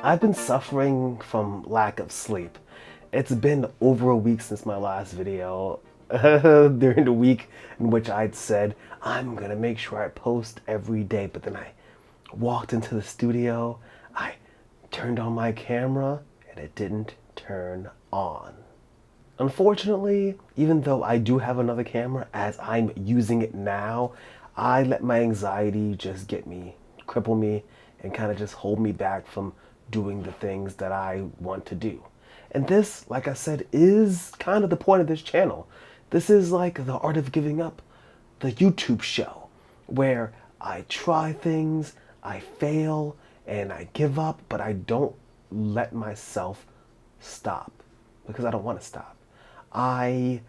I've been suffering from lack of sleep. It's been over a week since my last video. During the week in which I'd said, I'm gonna make sure I post every day, but then I walked into the studio, I turned on my camera, and it didn't turn on. Unfortunately, even though I do have another camera as I'm using it now, I let my anxiety just get me, cripple me, and kind of just hold me back from doing the things that I want to do. And this, like I said, is kind of the point of this channel. This is like the art of giving up, the YouTube show, where I try things, I fail, and I give up, but I don't let myself stop because I don't want to stop. I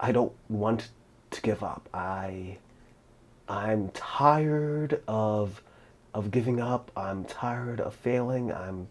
I don't want to give up. I'm tired of giving up. I'm tired of failing. I'm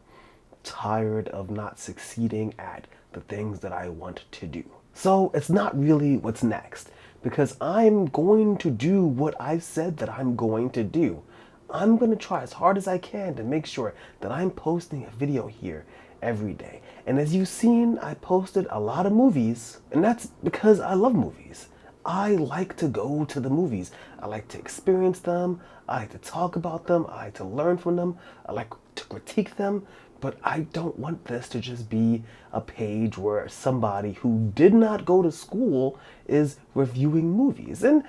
tired of not succeeding at the things that I want to do. So it's not really what's next because I'm going to do what I said that I'm going to do. I'm going to try as hard as I can to make sure that I'm posting a video here every day. And as you've seen, I posted a lot of movies, and that's because I love movies. I like to go to the movies. I like to experience them. I like to talk about them. I like to learn from them. I like to critique them. But I don't want this to just be a page where somebody who did not go to school is reviewing movies. And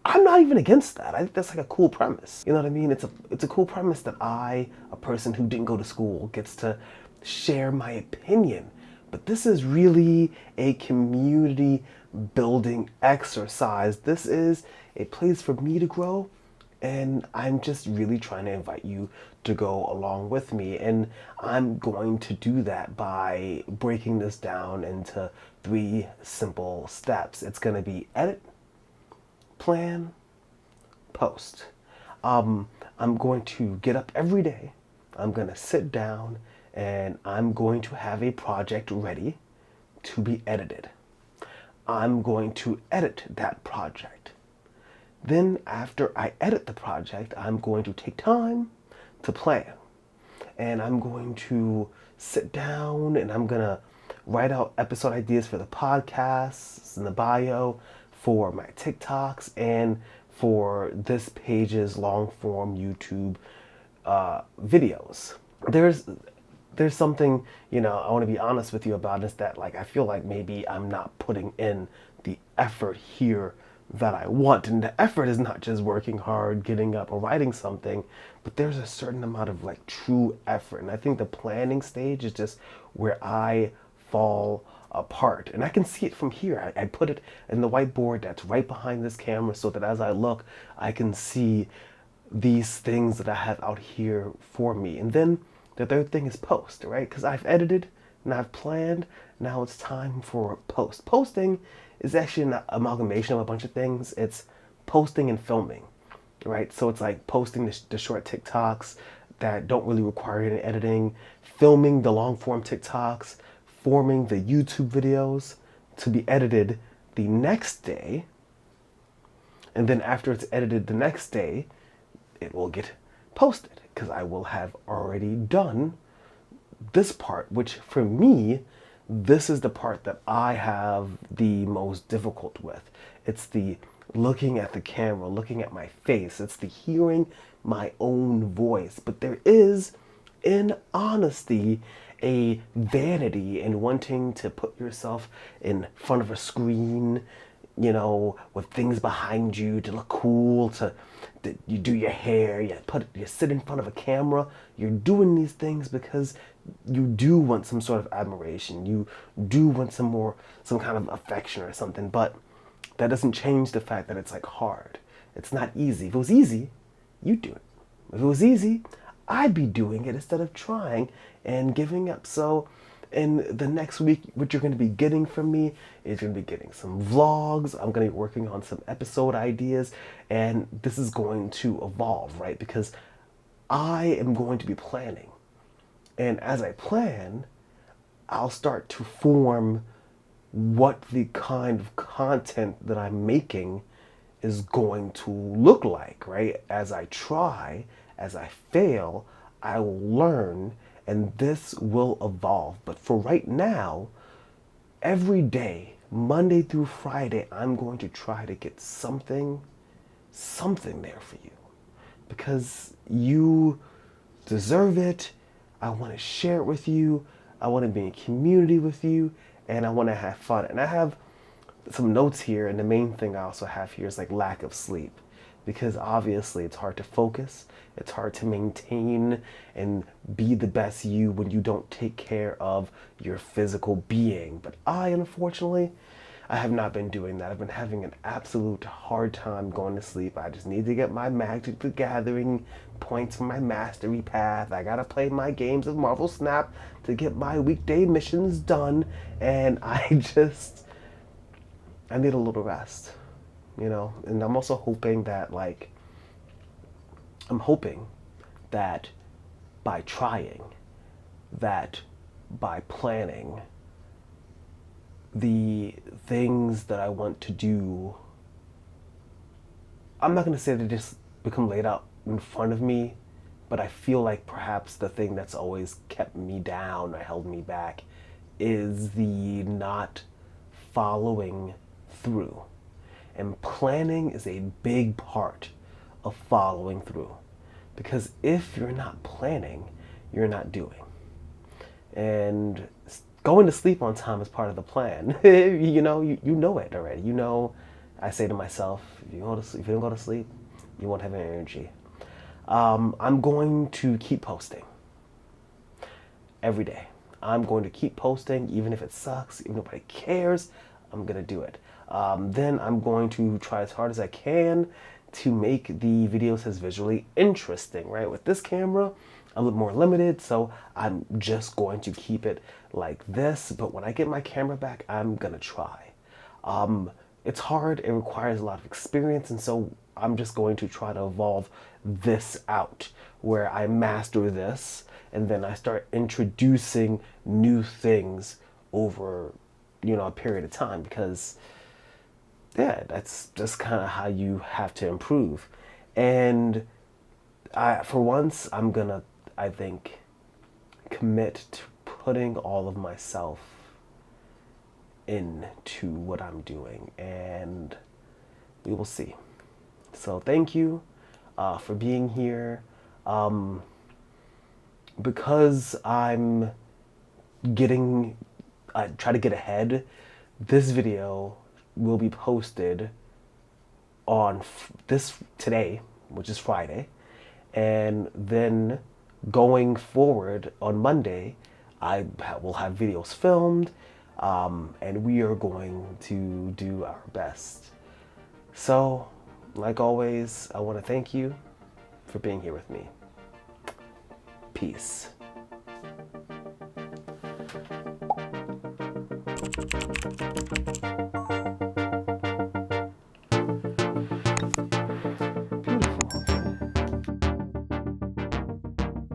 I'm not even against that. I think that's like a cool premise. You know what I mean? It's a cool premise that I, a person who didn't go to school, gets to share my opinion. But this is really a community building exercise. This is a place for me to grow, and I'm just really trying to invite you to go along with me. And I'm going to do that by breaking this down into 3 simple steps. It's going to be edit, plan, post. I'm going to get up every day. I'm going to sit down and I'm going to have a project ready to be edited. I'm going to edit that project. Then after I edit the project, I'm going to take time to plan. And I'm going to sit down and I'm going to write out episode ideas for the podcasts and the bio, for my TikToks, and for this page's long form YouTube videos. There's something, I want to be honest with you about is that I feel like maybe I'm not putting in the effort here that I want. And the effort is not just working hard, getting up or writing something, but there's a certain amount of true effort. And I think the planning stage is just where I fall apart. And I can see it from here. I put it in the whiteboard that's right behind this camera so that as I look, I can see these things that I have out here for me. And then the third thing is post, right? Because I've edited and I've planned. Now it's time for post. Posting is actually an amalgamation of a bunch of things. It's posting and filming, right? So it's like posting the short TikToks that don't really require any editing, filming the long form TikToks, forming the YouTube videos to be edited the next day. And then after it's edited the next day, it will get posted because I will have already done this part, which for me, this is the part that I have the most difficult with. It's the looking at the camera, looking at my face. It's the hearing my own voice. But there is, in honesty, a vanity in wanting to put yourself in front of a screen, with things behind you to look cool, you do your hair, you sit in front of a camera. You're doing these things because you do want some sort of admiration. You do want some kind of affection or something, but that doesn't change the fact that it's hard. It's not easy. If it was easy, you'd do it. If it was easy, I'd be doing it instead of trying and giving up. So in the next week, what you're going to be getting from me is you're going to be getting some vlogs. I'm going to be working on some episode ideas, and this is going to evolve, right? Because I am going to be planning. And as I plan, I'll start to form what the kind of content that I'm making is going to look like, right? As I try, as I fail, I will learn, And this will evolve. But for right now, every day, Monday through Friday, I'm going to try to get something there for you. Because you deserve it. I want to share it with you. I want to be in community with you. And I want to have fun. And I have some notes here. And the main thing I also have here is like lack of sleep. Because obviously it's hard to focus. It's hard to maintain and be the best you when you don't take care of your physical being. But unfortunately, I have not been doing that. I've been having an absolute hard time going to sleep. I just need to get my Magic the Gathering points for my mastery path. I gotta play my games of Marvel Snap to get my weekday missions done. And I need a little rest, you know? And I'm also hoping that, that by trying, that by planning, the things that I want to do, I'm not going to say they just become laid out in front of me, but I feel like perhaps the thing that's always kept me down or held me back is the not following through. And planning is a big part of following through. Because if you're not planning, you're not doing. And going to sleep on time is part of the plan. You know it already. You know, I say to myself, if you don't go to sleep, you won't have any energy. I'm going to keep posting every day. I'm going to keep posting, even if it sucks, even if nobody cares. I'm gonna do it. Then I'm going to try as hard as I can to make the videos as visually interesting, right? With this camera, I'm a little more limited, so I'm just going to keep it like this. But when I get my camera back, I'm gonna try. It's hard, it requires a lot of experience, and so I'm just going to try to evolve this out, where I master this, and then I start introducing new things over, a period of time, because yeah, that's just kind of how you have to improve. And for once, I'm gonna, I think, commit to putting all of myself into what I'm doing, and we will see. So thank you for being here. Because I try to get ahead, this video will be posted on today, which is Friday, and then going forward on Monday, I will have videos filmed, and we are going to do our best. So, like always, I want to thank you for being here with me. Peace.